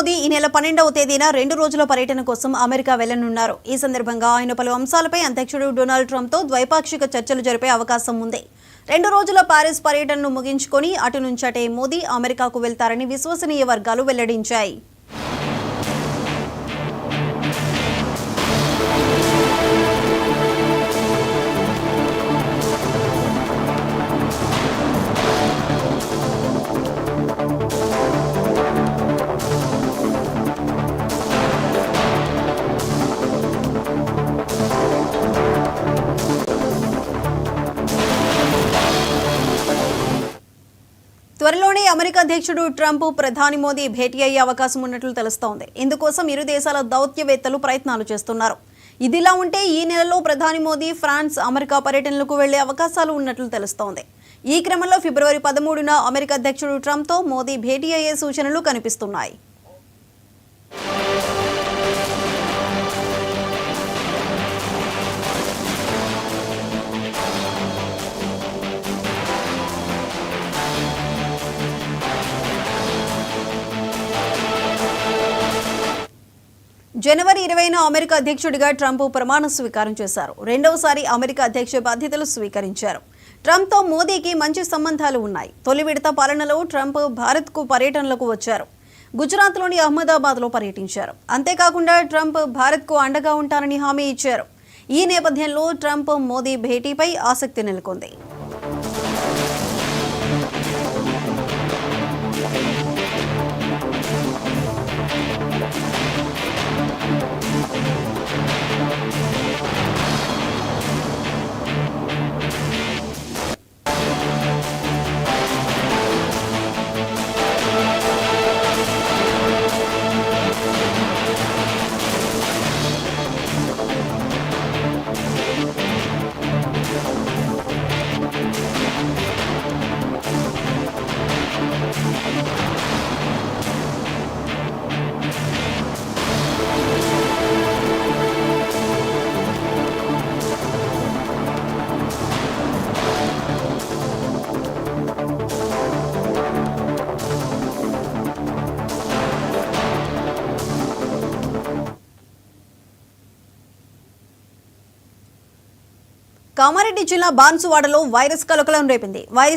మోదీ ఈ నెల 12వ తేదీన 2 రోజుల పర్యటన కోసం అమెరికా వెళ్లనున్నారు. ఈ సందర్భంగా ఆయన పలు అంశాలపై అధ్యక్షుడు డొనాల్డ్ ట్రంప్తో ద్వైపాక్షిక చర్చలు జరిపే అవకాశం ఉంది. 2 రోజుల పారిస్ పర్యటనను ముగించుకొని అటు నుంచి అటే మోదీ అమెరికాకు వెళ్తారని విశ్వసనీయ వర్గాలు వెల్లడించాయి. త్వరలోనే అమెరికా అధ్యక్షుడు ట్రంప్ ప్రధాని మోదీ భేటీ అయ్యే అవకాశం ఉన్నట్లు తెలుస్తోంది. ఇందుకోసం ఇరు దేశాల దౌత్యవేత్తలు ప్రయత్నాలు చేస్తున్నారు. ఇదిలా ఉంటే ఈ నెలలో ప్రధాని మోదీ ఫ్రాన్స్, అమెరికా పర్యటనలకు వెళ్లే అవకాశాలు ఉన్నట్లు తెలుస్తోంది. ఈ క్రమంలో ఫిబ్రవరి 13న అమెరికా అధ్యక్షుడు ట్రంప్తో మోదీ భేటీ అయ్యే సూచనలు కనిపిస్తున్నాయి. జనవరి 20న అమెరికా అధ్యక్షుడిగా ట్రంప్ ప్రమాణ స్వీకారం చేశారు. రెండవసారి అమెరికా అధ్యక్ష బాధ్యతలు స్వీకరించారు. ట్రంప్తో మోదీకి మంచి సంబంధాలు ఉన్నాయి. తొలి విడత పాలనలో ట్రంప్ భారత్కు పర్యటనలకు వచ్చారు. గుజరాత్లోని అహ్మదాబాద్లో పర్యటించారు. అంతేకాకుండా ట్రంప్ భారత్కు అండగా ఉంటారని హామీ ఇచ్చారు. ఈ నేపథ్యంలో ట్రంప్ మోదీ భేటీపై ఆసక్తి నెలకొంది. కామారెడ్డి జిల్లా బాన్సువాడలో వైరస్ కలకలం రేపింది. వైరస్